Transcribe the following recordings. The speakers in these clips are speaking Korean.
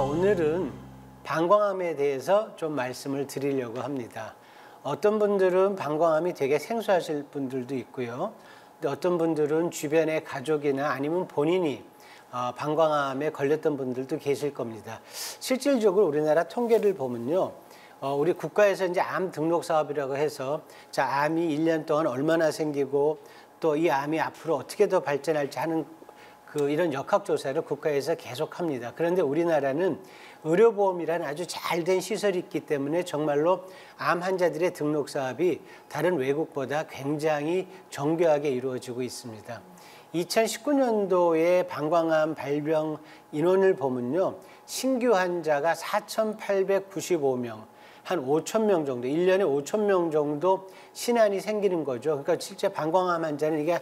오늘은 방광암에 대해서 좀 말씀을 드리려고 합니다. 어떤 분들은 방광암이 되게 생소하실 분들도 있고요. 근데 어떤 분들은 주변의 가족이나 아니면 본인이 방광암에 걸렸던 분들도 계실 겁니다. 실질적으로 우리나라 통계를 보면요. 우리 국가에서 이제 암 등록 사업이라고 해서 자, 암이 1년 동안 얼마나 생기고 또 이 암이 앞으로 어떻게 더 발전할지 하는 이런 역학조사를 국가에서 계속합니다. 그런데 우리나라는 의료보험이라는 아주 잘된 시설이 있기 때문에 정말로 암 환자들의 등록 사업이 다른 외국보다 굉장히 정교하게 이루어지고 있습니다. 2019년도에 방광암 발병 인원을 보면요. 신규 환자가 4,895명, 한 5,000명 정도, 1년에 5,000명 정도 신환이 생기는 거죠. 그러니까 실제 방광암 환자는 이게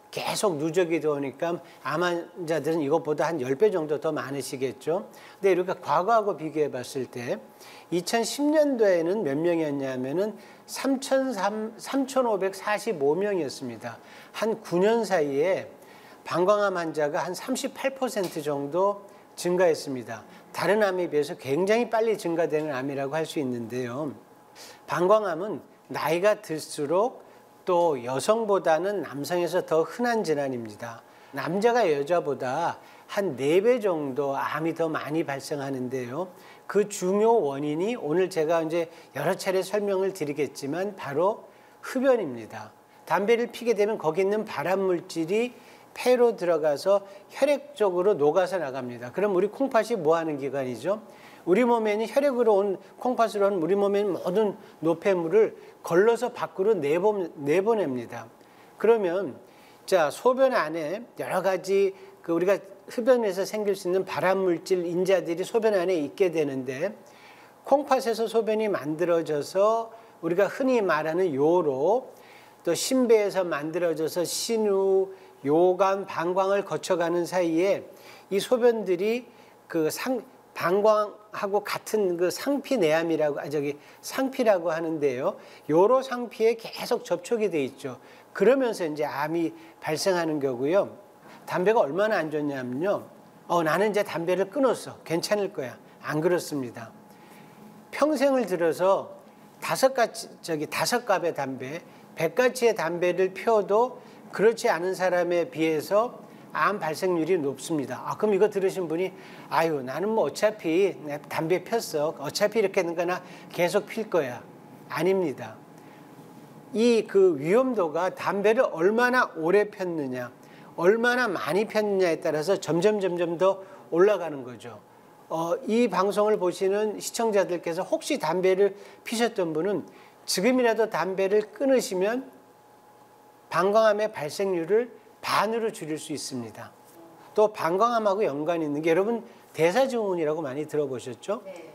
계속 누적이 되니까 암 환자들은 이것보다 한 10배 정도 더 많으시겠죠. 근데 이렇게 과거하고 비교해 봤을 때 2010년도에는 몇 명이었냐면은 3,545명이었습니다. 한 9년 사이에 방광암 환자가 한 38% 정도 증가했습니다. 다른 암에 비해서 굉장히 빨리 증가되는 암이라고 할 수 있는데요. 방광암은 나이가 들수록 또 여성보다는 남성에서 더 흔한 질환입니다. 남자가 여자보다 한 4배 정도 암이 더 많이 발생하는데요. 그 중요 원인이 오늘 제가 이제 여러 차례 설명을 드리겠지만 바로 흡연입니다. 담배를 피게 되면 거기 있는 발암 물질이 폐로 들어가서 혈액 쪽으로 녹아서 나갑니다. 그럼 우리 콩팥이 뭐 하는 기관이죠? 우리 몸에는 혈액으로 온 콩팥으로 온 우리 몸에 있는 모든 노폐물을 걸러서 밖으로 내보냅니다. 그러면 자, 소변 안에 여러 가지 우리가 흡연에서 생길 수 있는 발암 물질 인자들이 소변 안에 있게 되는데 콩팥에서 소변이 만들어져서 우리가 흔히 말하는 요로 또 신배에서 만들어져서 신우, 요관, 방광을 거쳐가는 사이에 이 소변들이 방광하고 같은 상피 내암이라고 상피라고 하는데요. 요로 상피에 계속 접촉이 돼 있죠. 그러면서 이제 암이 발생하는 거고요. 담배가 얼마나 안 좋냐면요. 나는 이제 담배를 끊었어. 괜찮을 거야. 안 그렇습니다. 평생을 들어서 5갑의 담배, 100가지의 담배를 피워도 그렇지 않은 사람에 비해서 암 발생률이 높습니다. 그럼 이거 들으신 분이 아유 나는 뭐 어차피 담배 폈어. 어차피 이렇게 하는 거나 계속 필 거야. 아닙니다. 이 위험도가 담배를 얼마나 오래 폈느냐, 얼마나 많이 폈느냐에 따라서 점점 더 올라가는 거죠. 이 방송을 보시는 시청자들께서 혹시 담배를 피셨던 분은 지금이라도 담배를 끊으시면 방광암의 발생률을 반으로 줄일 수 있습니다. 또 방광암하고 연관이 있는 게 여러분 대사증후군이라고 많이 들어보셨죠? 네.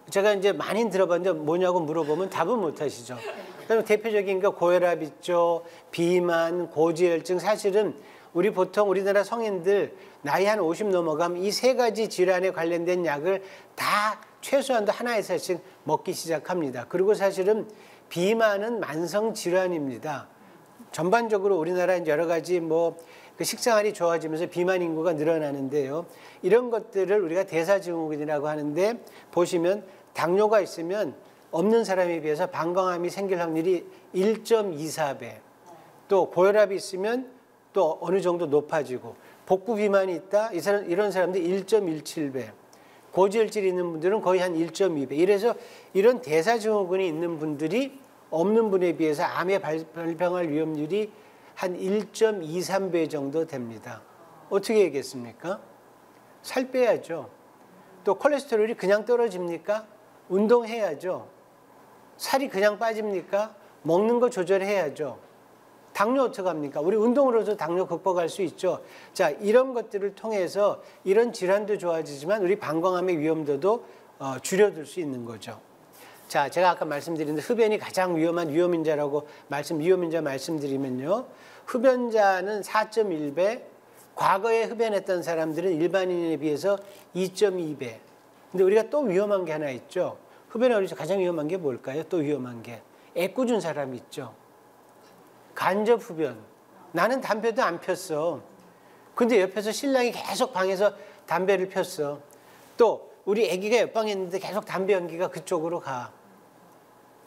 제가 이제 많이 들어봤는데 뭐냐고 물어보면 답은 못 하시죠. 그럼 대표적인 게 고혈압 있죠, 비만, 고지혈증. 사실은 보통 우리나라 성인들 나이 한 50 넘어가면 이 3가지 질환에 관련된 약을 다 최소한도 하나에서씩 먹기 시작합니다. 그리고 사실은 비만은 만성 질환입니다. 전반적으로 우리나라 여러 가지 식생활이 좋아지면서 비만 인구가 늘어나는데요. 이런 것들을 우리가 대사증후군이라고 하는데 보시면 당뇨가 있으면 없는 사람에 비해서 방광암이 생길 확률이 1.24배. 또 고혈압이 있으면 또 어느 정도 높아지고 복부 비만이 있다. 이런 사람들 1.17배. 고지혈증이 있는 분들은 거의 한 1.2배. 이래서 이런 대사증후군이 있는 분들이 없는 분에 비해서 암에 발병할 위험률이 한 1.23배 정도 됩니다. 어떻게 얘기했습니까? 살 빼야죠. 또 콜레스테롤이 그냥 떨어집니까? 운동해야죠. 살이 그냥 빠집니까? 먹는 거 조절해야죠. 당뇨 어떡합니까? 우리 운동으로도 당뇨 극복할 수 있죠. 자, 이런 것들을 통해서 이런 질환도 좋아지지만 우리 방광암의 위험도도 줄여들 수 있는 거죠. 자, 제가 아까 말씀드린 흡연이 가장 위험한 위험인자라고 위험인자 말씀드리면요. 흡연자는 4.1배, 과거에 흡연했던 사람들은 일반인에 비해서 2.2배. 근데 우리가 또 위험한 게 하나 있죠. 흡연하면서 가장 위험한 게 뭘까요? 또 위험한 게. 애꿎은 사람이 있죠. 간접 흡연. 나는 담배도 안 폈어. 근데 옆에서 신랑이 계속 방에서 담배를 폈어. 또 우리 아기가 옆방에 있는데 계속 담배 연기가 그쪽으로 가.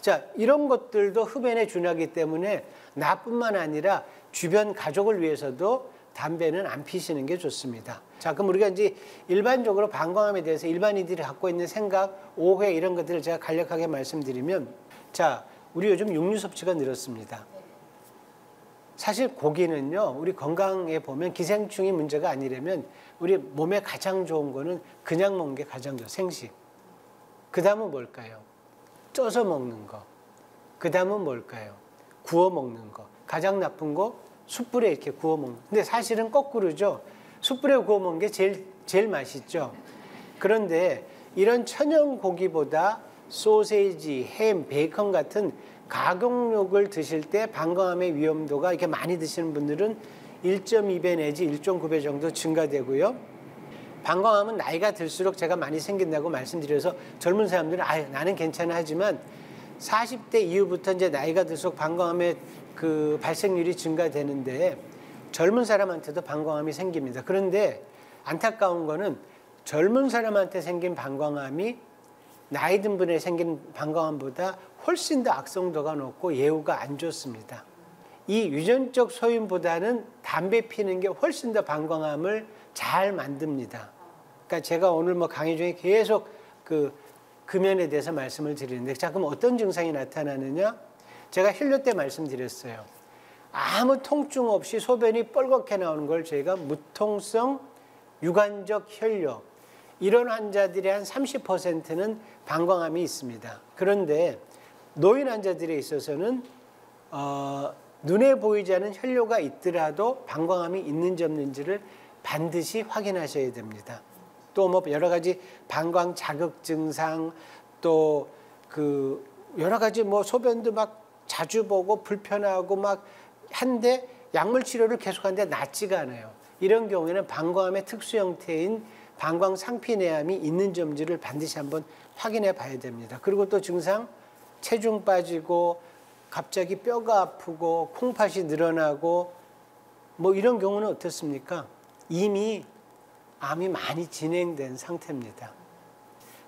자, 이런 것들도 흡연에 준하기 때문에 나뿐만 아니라 주변 가족을 위해서도 담배는 안 피시는 게 좋습니다. 자, 그럼 우리가 이제 일반적으로 방광암에 대해서 일반인들이 갖고 있는 생각, 오해 이런 것들을 제가 간략하게 말씀드리면, 자, 우리 요즘 육류 섭취가 늘었습니다. 사실 고기는요, 우리 건강에 보면 기생충이 문제가 아니라면 우리 몸에 가장 좋은 거는 그냥 먹는 게 가장 좋아요. 생식. 그 다음은 뭘까요? 쪄서 먹는 거. 그 다음은 뭘까요? 구워 먹는 거. 가장 나쁜 거 숯불에 이렇게 구워 먹는 거. 근데 사실은 거꾸로죠. 숯불에 구워 먹는 게 제일 맛있죠. 그런데 이런 천연 고기보다 소세지, 햄, 베이컨 같은 가공육을 드실 때 방광암의 위험도가 이렇게 많이 드시는 분들은 1.2배 내지 1.9배 정도 증가되고요. 방광암은 나이가 들수록 제가 많이 생긴다고 말씀드려서 젊은 사람들은 아유 나는 괜찮아 하지만 40대 이후부터 이제 나이가 들수록 방광암의 그 발생률이 증가되는데 젊은 사람한테도 방광암이 생깁니다. 그런데 안타까운 거는 젊은 사람한테 생긴 방광암이 나이 든 분에 생긴 방광암보다 훨씬 더 악성도가 높고 예후가 안 좋습니다. 이 유전적 소인보다는 담배 피는 게 훨씬 더 방광암을 잘 만듭니다. 그러니까 제가 오늘 뭐 강의 중에 계속 그 금연에 대해서 말씀을 드리는데, 자, 그럼 어떤 증상이 나타나느냐? 제가 혈뇨 때 말씀드렸어요. 아무 통증 없이 소변이 뻘겋게 나오는 걸 저희가 무통성 유관적 혈뇨. 이런 환자들의 한 30%는 방광암이 있습니다. 그런데 노인 환자들에 있어서는 눈에 보이지 않는 혈뇨가 있더라도 방광암이 있는지 없는지를 반드시 확인하셔야 됩니다. 또 뭐 여러 가지 방광 자극 증상, 또 그 여러 가지 뭐 소변도 막 자주 보고 불편하고 막 한데 약물 치료를 계속하는데 낫지가 않아요. 이런 경우에는 방광암의 특수 형태인 방광 상피내암이 있는지 없는지를 반드시 한번 확인해 봐야 됩니다. 그리고 또 증상, 체중 빠지고 갑자기 뼈가 아프고 콩팥이 늘어나고 뭐 이런 경우는 어떻습니까? 이미 암이 많이 진행된 상태입니다.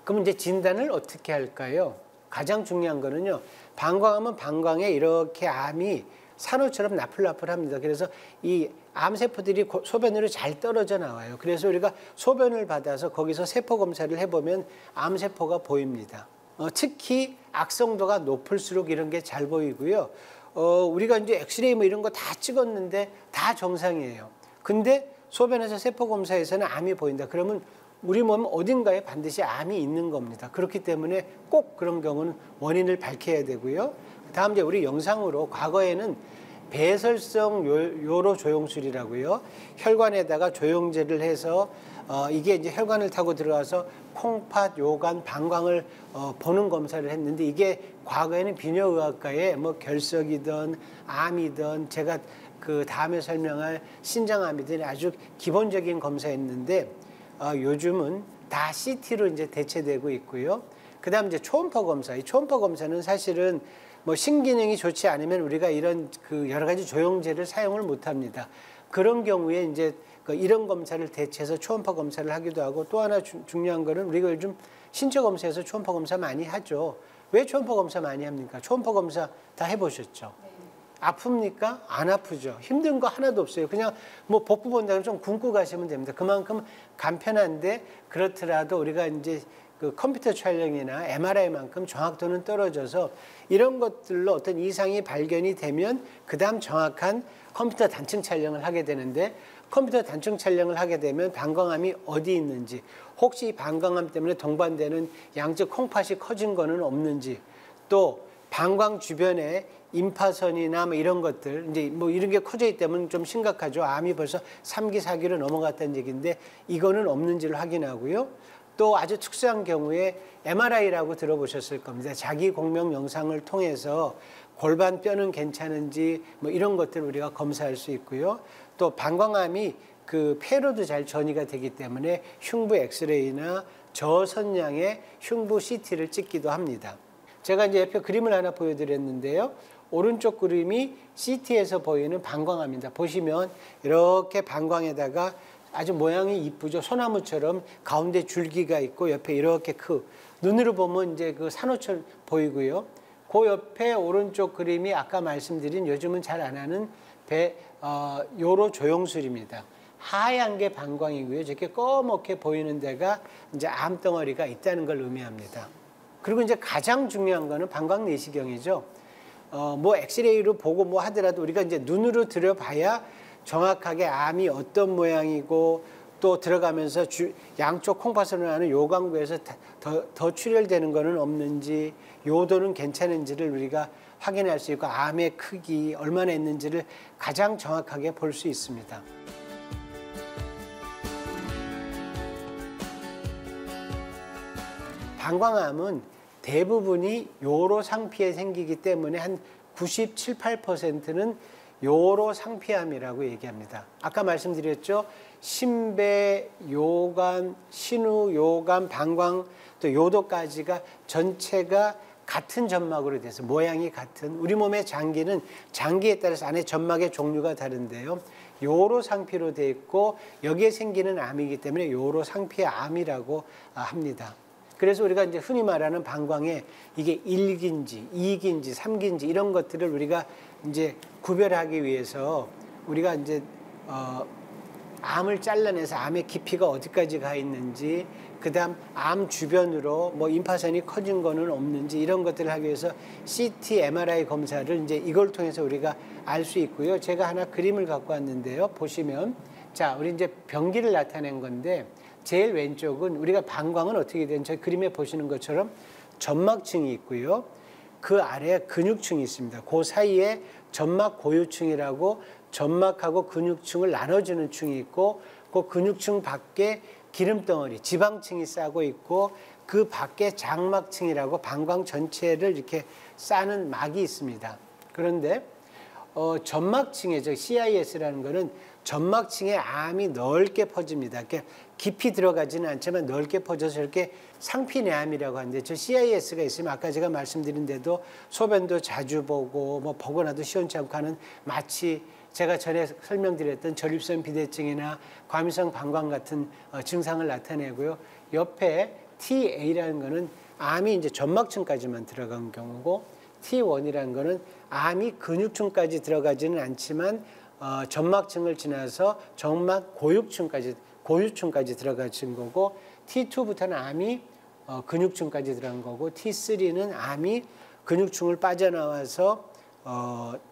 그럼 이제 진단을 어떻게 할까요? 가장 중요한 거는요, 방광암은 방광에 이렇게 암이 산호처럼 나풀나풀합니다. 그래서 이 암세포들이 소변으로 잘 떨어져 나와요. 그래서 우리가 소변을 받아서 거기서 세포 검사를 해보면 암세포가 보입니다. 특히 악성도가 높을수록 이런 게 잘 보이고요. 우리가 이제 엑스레이 뭐 이런 거 다 찍었는데 다 정상이에요. 근데 소변에서 세포 검사에서는 암이 보인다. 그러면 우리 몸 어딘가에 반드시 암이 있는 겁니다. 그렇기 때문에 꼭 그런 경우는 원인을 밝혀야 되고요. 다음 이제 우리 영상으로 과거에는 배설성 요로 조영술이라고요. 혈관에다가 조영제를 해서 이게 이제 혈관을 타고 들어가서 콩팥, 요관, 방광을 보는 검사를 했는데 이게 과거에는 비뇨의학과에 뭐 결석이든 암이든 제가 그 다음에 설명할 신장암이든 아주 기본적인 검사였는데 요즘은 다 CT로 이제 대체되고 있고요. 그다음 이제 초음파 검사. 이 초음파 검사는 사실은 뭐 신기능이 좋지 않으면 우리가 이런 그 여러 가지 조영제를 사용을 못 합니다. 그런 경우에 이제 이런 검사를 대체해서 초음파 검사를 하기도 하고 또 하나 중요한 거는 우리가 요즘 신체 검사에서 초음파 검사 많이 하죠. 왜 초음파 검사 많이 합니까? 초음파 검사 다 해보셨죠? 네. 아픕니까? 안 아프죠. 힘든 거 하나도 없어요. 그냥 뭐 복부 본다면 좀 굶고 가시면 됩니다. 그만큼 간편한데 그렇더라도 우리가 이제 그 컴퓨터 촬영이나 MRI만큼 정확도는 떨어져서 이런 것들로 어떤 이상이 발견이 되면 그다음 정확한 컴퓨터 단층 촬영을 하게 되는데 컴퓨터 단층 촬영을 하게 되면 방광암이 어디 있는지 혹시 방광암 때문에 동반되는 양쪽 콩팥이 커진 거는 없는지 또 방광 주변에 임파선이나 뭐 이런 것들 이제 뭐 이런 게 커져 있다면 좀 심각하죠. 암이 벌써 3기, 4기로 넘어갔다는 얘기인데 이거는 없는지를 확인하고요. 또 아주 특수한 경우에 MRI라고 들어보셨을 겁니다. 자기 공명 영상을 통해서 골반 뼈는 괜찮은지 뭐 이런 것들을 우리가 검사할 수 있고요. 또 방광암이 그 폐로도 잘 전이가 되기 때문에 흉부 엑스레이나 저선량의 흉부 CT를 찍기도 합니다. 제가 이제 옆에 그림을 하나 보여드렸는데요. 오른쪽 그림이 CT에서 보이는 방광암입니다. 보시면 이렇게 방광에다가 아주 모양이 이쁘죠. 소나무처럼 가운데 줄기가 있고 옆에 이렇게 눈으로 보면 이제 그 산호철 보이고요. 그 옆에 오른쪽 그림이 아까 말씀드린 요즘은 잘 안 하는 요로 조영술입니다. 하얀 게 방광이고요. 저렇게 꺼멓게 보이는 데가 이제 암덩어리가 있다는 걸 의미합니다. 그리고 이제 가장 중요한 거는 방광 내시경이죠. 뭐 엑스레이로 보고 뭐 하더라도 우리가 이제 눈으로 들여봐야 정확하게 암이 어떤 모양이고 또 들어가면서 양쪽 콩팥으로 나는 요광부에서 더 출혈되는 거는 없는지 요도는 괜찮은지를 우리가 확인할 수 있고 암의 크기 얼마나 있는지를 가장 정확하게 볼 수 있습니다. 방광암은 대부분이 요로 상피에 생기기 때문에 한 97, 8%는 요로 상피암이라고 얘기합니다. 아까 말씀드렸죠. 심배, 요관, 신우, 요관, 방광, 또 요도까지가 전체가 같은 점막으로 돼서 모양이 같은 우리 몸의 장기는 장기에 따라서 안에 점막의 종류가 다른데요. 요로 상피로 되어 있고 여기에 생기는 암이기 때문에 요로 상피의 암이라고 합니다. 그래서 우리가 이제 흔히 말하는 방광에 이게 1기인지, 2기인지, 3기인지 이런 것들을 우리가 이제 구별하기 위해서 우리가 이제 암을 잘라내서 암의 깊이가 어디까지 가 있는지, 그다음 암 주변으로 뭐 임파선이 커진 거는 없는지 이런 것들을 하기 위해서 CT, MRI 검사를 이제 이걸 통해서 우리가 알 수 있고요. 제가 하나 그림을 갖고 왔는데요. 보시면 자, 우리 이제 병기를 나타낸 건데 제일 왼쪽은 우리가 방광은 어떻게 되는 저 그림에 보시는 것처럼 점막층이 있고요. 그 아래에 근육층이 있습니다. 그 사이에 점막 고유층이라고 점막하고 근육층을 나눠주는 층이 있고 그 근육층 밖에 기름덩어리, 지방층이 싸고 있고 그 밖에 장막층이라고 방광 전체를 이렇게 싸는 막이 있습니다. 그런데 점막층에 저 CIS라는 거는 점막층에 암이 넓게 퍼집니다. 이렇게 깊이 들어가지는 않지만 넓게 퍼져서 이렇게 상피내암이라고 하는데 저 CIS가 있으면 아까 제가 말씀드린 대로 소변도 자주 보고 뭐 보고 나도 시원치 않고 하는 마치 제가 전에 설명드렸던 전립선 비대증이나 과민성 방광 같은 증상을 나타내고요. 옆에 TA라는 거는 암이 이제 점막층까지만 들어간 경우고 T1이라는 거는 암이 근육층까지 들어가지는 않지만 점막층을 지나서 점막 고유층까지 들어가진 거고 T2부터는 암이 근육층까지 들어간 거고 T3는 암이 근육층을 빠져나와서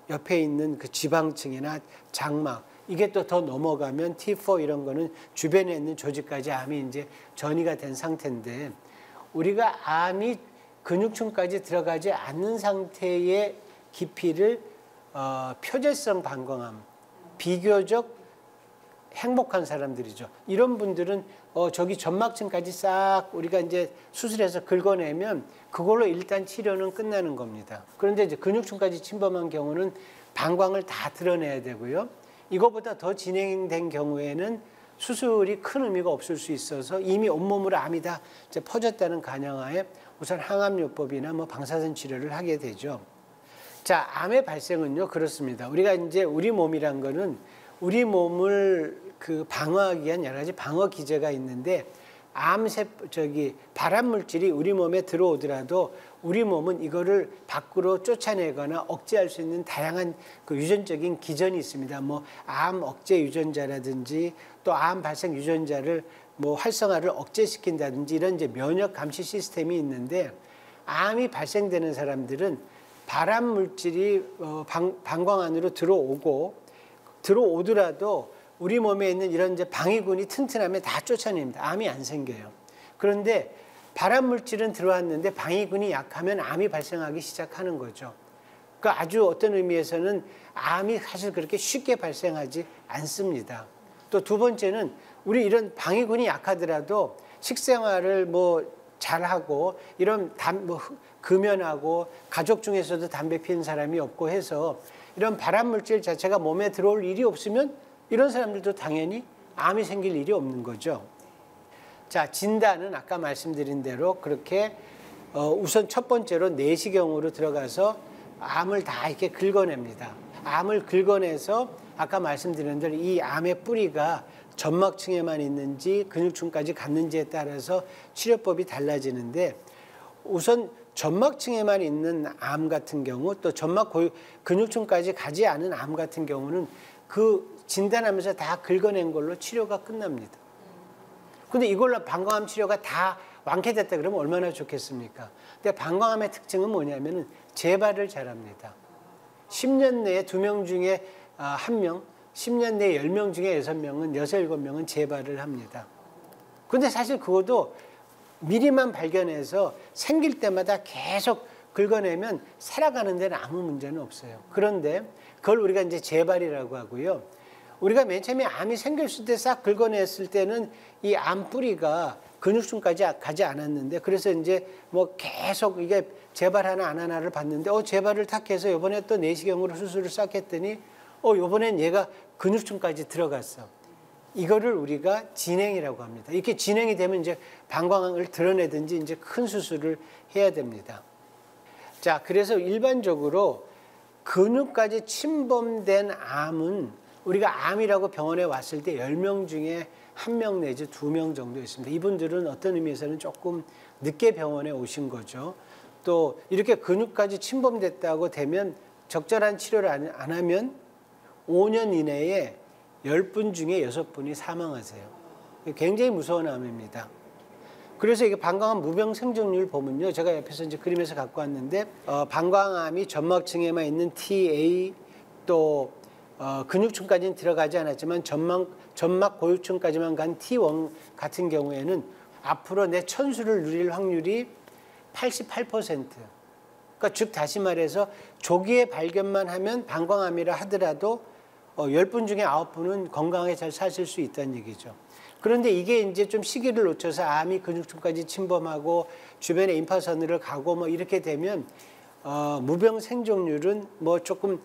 옆에 있는 그 지방층이나 장막 이게 또 더 넘어가면 T4 이런 거는 주변에 있는 조직까지 암이 이제 전이가 된 상태인데 우리가 암이 근육층까지 들어가지 않는 상태의 깊이를 표재성 방광암 비교적 행복한 사람들이죠. 이런 분들은 저기 점막층까지 싹 우리가 이제 수술해서 긁어내면 그걸로 일단 치료는 끝나는 겁니다. 그런데 이제 근육층까지 침범한 경우는 방광을 다 드러내야 되고요. 이거보다 더 진행된 경우에는 수술이 큰 의미가 없을 수 있어서 이미 온몸으로 암이 다 이제 퍼졌다는 가정하에 우선 항암요법이나 뭐 방사선 치료를 하게 되죠. 자, 암의 발생은요 그렇습니다. 우리가 이제 우리 몸이란 거는 우리 몸을 방어하기 위한 여러 가지 방어 기제가 있는데 발암 물질이 우리 몸에 들어오더라도 우리 몸은 이거를 밖으로 쫓아내거나 억제할 수 있는 다양한 그 유전적인 기전이 있습니다. 뭐 암 억제 유전자라든지 또 암 발생 유전자를 뭐 활성화를 억제시킨다든지 이런 이제 면역 감시 시스템이 있는데 암이 발생되는 사람들은 발암 물질이 방광 안으로 들어오더라도 우리 몸에 있는 이런 이제 방위군이 튼튼하면 다 쫓아냅니다. 암이 안 생겨요. 그런데 발암 물질은 들어왔는데 방위군이 약하면 암이 발생하기 시작하는 거죠. 그러니까 아주 어떤 의미에서는 암이 사실 그렇게 쉽게 발생하지 않습니다. 또 두 번째는 우리 이런 방위군이 약하더라도 식생활을 뭐 잘하고 이런 금연하고 가족 중에서도 담배 피우는 사람이 없고 해서 이런 발암 물질 자체가 몸에 들어올 일이 없으면 이런 사람들도 당연히 암이 생길 일이 없는 거죠. 자, 진단은 아까 말씀드린 대로 그렇게 우선 첫 번째로 내시경으로 들어가서 암을 다 이렇게 긁어냅니다. 암을 긁어내서 아까 말씀드린 대로 이 암의 뿌리가 점막층에만 있는지 근육층까지 갔는지에 따라서 치료법이 달라지는데 우선 점막층에만 있는 암 같은 경우 또 근육층까지 가지 않은 암 같은 경우는 그 진단하면서 다 긁어낸 걸로 치료가 끝납니다. 근데 이걸로 방광암 치료가 다 완쾌됐다 그러면 얼마나 좋겠습니까? 근데 방광암의 특징은 뭐냐면은 재발을 잘합니다. 10년 내에 2명 중에 1명, 10년 내에 10명 중에 6명은 7명은 재발을 합니다. 근데 사실 그것도 미리만 발견해서 생길 때마다 계속 긁어내면 살아가는 데는 아무 문제는 없어요. 그런데 그걸 우리가 이제 재발이라고 하고요. 우리가 맨 처음에 암이 생겼을 때 싹 긁어냈을 때는 이 암 뿌리가 근육층까지 가지 않았는데 그래서 이제 뭐 계속 이게 재발하나 안 하나를 봤는데 재발을 탁 해서 이번에 또 내시경으로 수술을 싹 했더니 이번엔 얘가 근육층까지 들어갔어. 이거를 우리가 진행이라고 합니다. 이렇게 진행이 되면 이제 방광을 드러내든지 이제 큰 수술을 해야 됩니다. 자, 그래서 일반적으로 근육까지 침범된 암은 우리가 암이라고 병원에 왔을 때 10명 중에 1명 내지 2명 정도 있습니다. 이분들은 어떤 의미에서는 조금 늦게 병원에 오신 거죠. 또 이렇게 근육까지 침범됐다고 되면 적절한 치료를 안 하면 5년 이내에 10분 중에 6분이 사망하세요. 굉장히 무서운 암입니다. 그래서 이게 방광암 무병 생존율 보면요. 제가 옆에서 이제 그림에서 갖고 왔는데 방광암이 점막층에만 있는 TA 또 근육층까지는 들어가지 않았지만 점막 고유층까지만 간 T1 같은 경우에는 앞으로 내 천수를 누릴 확률이 88%. 그러니까 즉 다시 말해서 조기에 발견만 하면 방광암이라 하더라도 10분 중에 9분은 건강하게 잘 사실 수 있다는 얘기죠. 그런데 이게 이제 좀 시기를 놓쳐서 암이 근육층까지 침범하고 주변에 임파선으로 가고 뭐 이렇게 되면 무병 생존율은 뭐 조금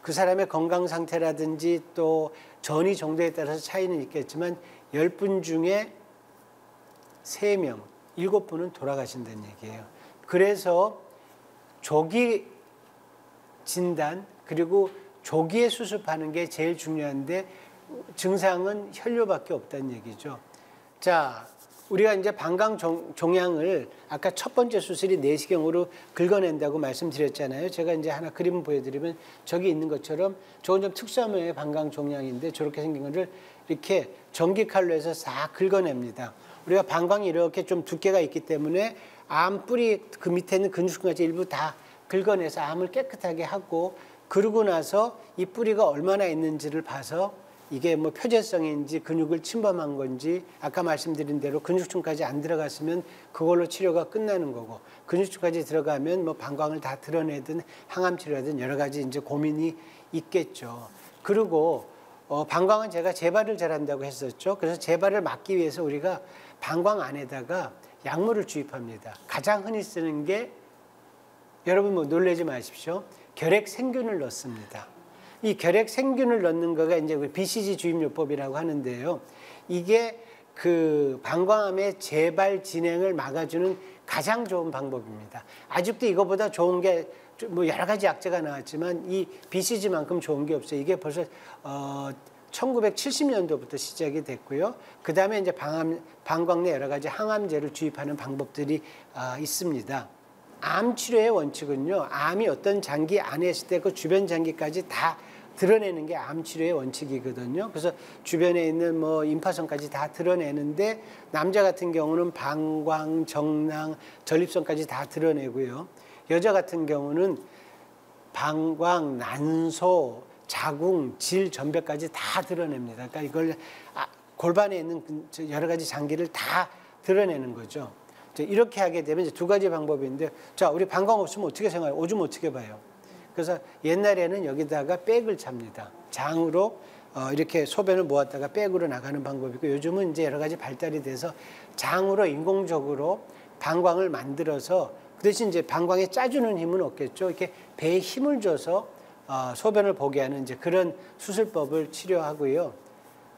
그 사람의 건강 상태라든지 또 전이 정도에 따라서 차이는 있겠지만 10분 중에 3명, 7분은 돌아가신다는 얘기예요. 그래서 조기 진단 그리고 조기에 수습하는 게 제일 중요한데 증상은 혈뇨밖에 없다는 얘기죠. 자, 우리가 이제 방광 종양을 아까 첫 번째 수술이 내시경으로 긁어낸다고 말씀드렸잖아요. 제가 이제 하나 그림 보여드리면 저기 있는 것처럼 저건 좀 특수한 모양의 방광 종양인데 저렇게 생긴 거를 이렇게 전기칼로 해서 싹 긁어냅니다. 우리가 방광이 이렇게 좀 두께가 있기 때문에 암 뿌리 그 밑에 있는 근육층까지 일부 다 긁어내서 암을 깨끗하게 하고 그러고 나서 이 뿌리가 얼마나 있는지를 봐서 이게 뭐 표재성인지 근육을 침범한 건지 아까 말씀드린 대로 근육층까지 안 들어갔으면 그걸로 치료가 끝나는 거고 근육층까지 들어가면 뭐 방광을 다 드러내든 항암 치료든 여러 가지 이제 고민이 있겠죠. 그리고 방광은 제가 재발을 잘한다고 했었죠. 그래서 재발을 막기 위해서 우리가 방광 안에다가 약물을 주입합니다. 가장 흔히 쓰는 게 여러분 뭐 놀라지 마십시오. 결핵생균을 넣습니다. 이 결핵생균을 넣는 거가 이제 BCG 주입요법이라고 하는데요. 이게 그 방광암의 재발 진행을 막아주는 가장 좋은 방법입니다. 아직도 이거보다 좋은 게 뭐 여러 가지 약제가 나왔지만 이 BCG만큼 좋은 게 없어요. 이게 벌써 1970년도부터 시작이 됐고요. 그 다음에 이제 방광 내 여러 가지 항암제를 주입하는 방법들이 있습니다. 암 치료의 원칙은요. 암이 어떤 장기 안에 있을 때 그 주변 장기까지 다 드러내는 게 암 치료의 원칙이거든요. 그래서 주변에 있는 뭐 임파선까지 다 드러내는데 남자 같은 경우는 방광, 정낭, 전립선까지 다 드러내고요. 여자 같은 경우는 방광, 난소, 자궁, 질, 전배까지 다 드러냅니다. 그러니까 이걸 골반에 있는 여러 가지 장기를 다 드러내는 거죠. 이렇게 하게 되면 이제 두 가지 방법인데, 자, 우리 방광 없으면 어떻게 생각해요? 오줌 어떻게 봐요? 그래서 옛날에는 여기다가 백을 찹니다. 장으로 이렇게 소변을 모았다가 백으로 나가는 방법이고, 요즘은 이제 여러 가지 발달이 돼서 장으로 인공적으로 방광을 만들어서, 그 대신 이제 방광에 짜주는 힘은 없겠죠. 이렇게 배에 힘을 줘서 소변을 보게 하는 이제 그런 수술법을 치료하고요.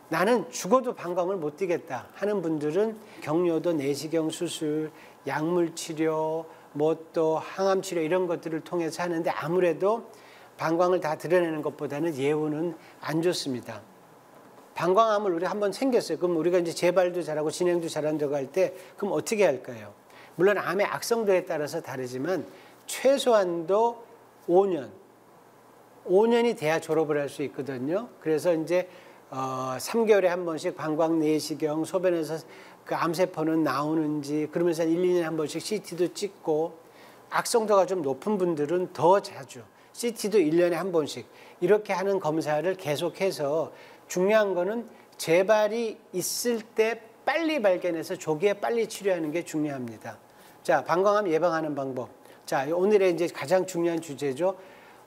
나는 죽어도 방광을 못 띄겠다 하는 분들은 경료도 내시경 수술, 약물 치료, 뭐 또 항암 치료 이런 것들을 통해서 하는데, 아무래도 방광을 다 드러내는 것보다는 예후는 안 좋습니다. 방광암을 우리 한번 생겼어요. 그럼 우리가 이제 재발도 잘하고 진행도 잘한다고 할 때 그럼 어떻게 할까요? 물론 암의 악성도에 따라서 다르지만 최소한도 5년이 돼야 졸업을 할 수 있거든요. 그래서 이제 3개월에 한 번씩 방광 내시경, 소변에서 그 암세포는 나오는지 그러면서 1, 2년에 한 번씩 CT도 찍고 악성도가 좀 높은 분들은 더 자주 CT도 1년에 한 번씩 이렇게 하는 검사를 계속해서 중요한 거는 재발이 있을 때 빨리 발견해서 조기에 빨리 치료하는 게 중요합니다. 자, 방광암 예방하는 방법. 자, 오늘의 이제 가장 중요한 주제죠.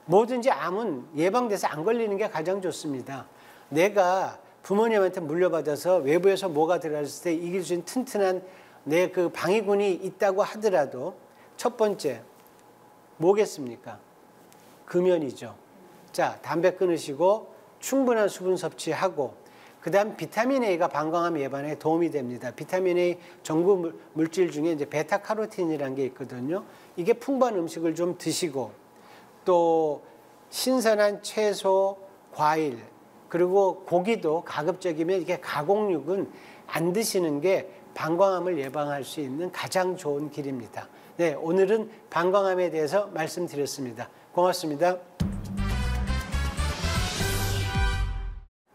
뭐든지 암은 예방돼서 안 걸리는 게 가장 좋습니다. 내가 부모님한테 물려받아서 외부에서 뭐가 들어갔을 때 이길 수 있는 튼튼한 내 그 방위군이 있다고 하더라도 첫 번째 뭐겠습니까? 금연이죠. 자, 담배 끊으시고 충분한 수분 섭취하고 그다음 비타민 A가 방광암 예방에 도움이 됩니다. 비타민 A 전구 물질 중에 이제 베타카로틴이라는 게 있거든요. 이게 풍부한 음식을 좀 드시고 또 신선한 채소, 과일 그리고 고기도 가급적이면 이게 가공육은 안 드시는 게 방광암을 예방할 수 있는 가장 좋은 길입니다. 네, 오늘은 방광암에 대해서 말씀드렸습니다. 고맙습니다.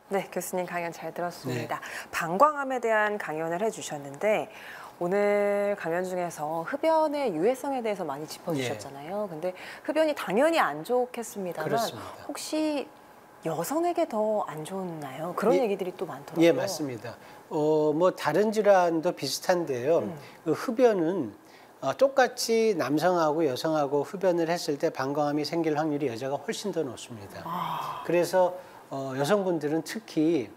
네, 교수님 강연 잘 들었습니다. 네. 방광암에 대한 강연을 해주셨는데 오늘 강연 중에서 흡연의 유해성에 대해서 많이 짚어주셨잖아요. 근데 흡연이 당연히 안 좋겠습니다만 그렇습니다. 혹시 여성에게 더 안 좋나요? 그런 얘기들이 또 많더라고요. 예, 맞습니다. 뭐 다른 질환도 비슷한데요. 그 흡연은 똑같이 남성하고 여성하고 흡연을 했을 때 방광암이 생길 확률이 여자가 훨씬 더 높습니다. 그래서 여성분들은 특히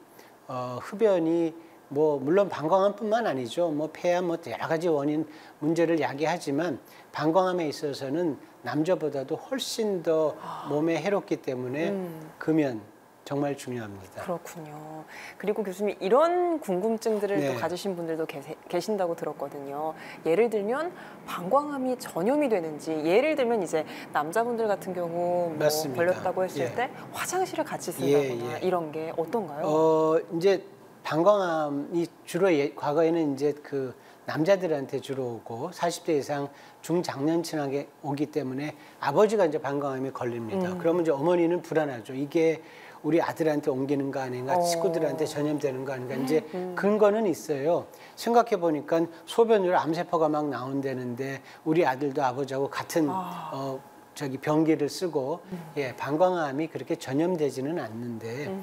흡연이 뭐 물론 방광암뿐만 아니죠. 뭐 폐암 뭐 여러 가지 원인 문제를 야기하지만 방광암에 있어서는 남자보다도 훨씬 더 몸에 해롭기 때문에 금연 정말 중요합니다. 그렇군요. 그리고 교수님 이런 궁금증들을 네. 또 가지신 분들도 계신다고 들었거든요. 예를 들면 방광암이 전염이 되는지, 예를 들면 이제 남자분들 같은 경우 뭐 걸렸다고 했을 때 화장실을 같이 쓴다거나 이런 게 어떤가요? 이제 방광암이 주로 과거에는 이제 그 남자들한테 주로 오고 40대 이상 중장년층에게 오기 때문에 아버지가 이제 방광암에 걸립니다. 그러면 이제 어머니는 불안하죠. 이게 우리 아들한테 옮기는 거 아닌가, 식구들한테 전염되는 거 아닌가. 이제 근거는 있어요. 생각해 보니까 소변으로 암세포가 막 나온다는데 우리 아들도 아버지하고 같은 변기를 쓰고 방광암이 그렇게 전염되지는 않는데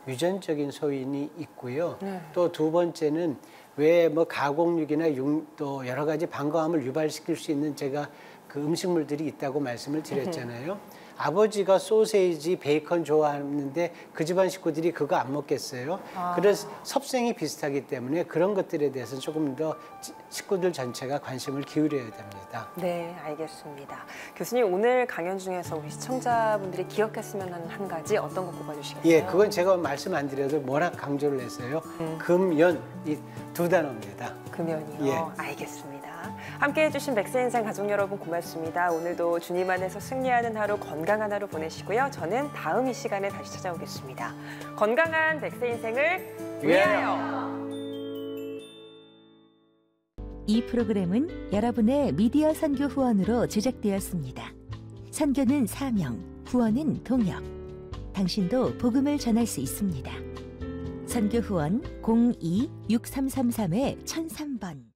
유전적인 소인이 있고요. 또 두 번째는 왜 뭐 가공육이나 또 여러 가지 방광암을 유발시킬 수 있는 제가 그 음식물들이 있다고 말씀을 드렸잖아요. 아버지가 소세지, 베이컨 좋아하는데 그 집안 식구들이 그거 안 먹겠어요. 그래서 섭생이 비슷하기 때문에 그런 것들에 대해서 조금 더 식구들 전체가 관심을 기울여야 됩니다. 네, 알겠습니다. 교수님 오늘 강연 중에서 우리 시청자분들이 기억했으면 하는 한 가지 어떤 거 꼽아주시겠어요? 예, 그건 제가 말씀 안 드려도 워낙 강조를 했어요. 금연, 이 두 단어입니다. 금연이요? 예. 알겠습니다. 함께해 주신 백세인생 가족 여러분 고맙습니다. 오늘도 주님 안에서 승리하는 하루, 건강한 하루 보내시고요. 저는 다음 이 시간에 다시 찾아오겠습니다. 건강한 백세인생을 위하여! 이 프로그램은 여러분의 미디어 선교 후원으로 제작되었습니다. 선교는 사명, 후원은 동역. 당신도 복음을 전할 수 있습니다. 선교 후원 02-6333-1003번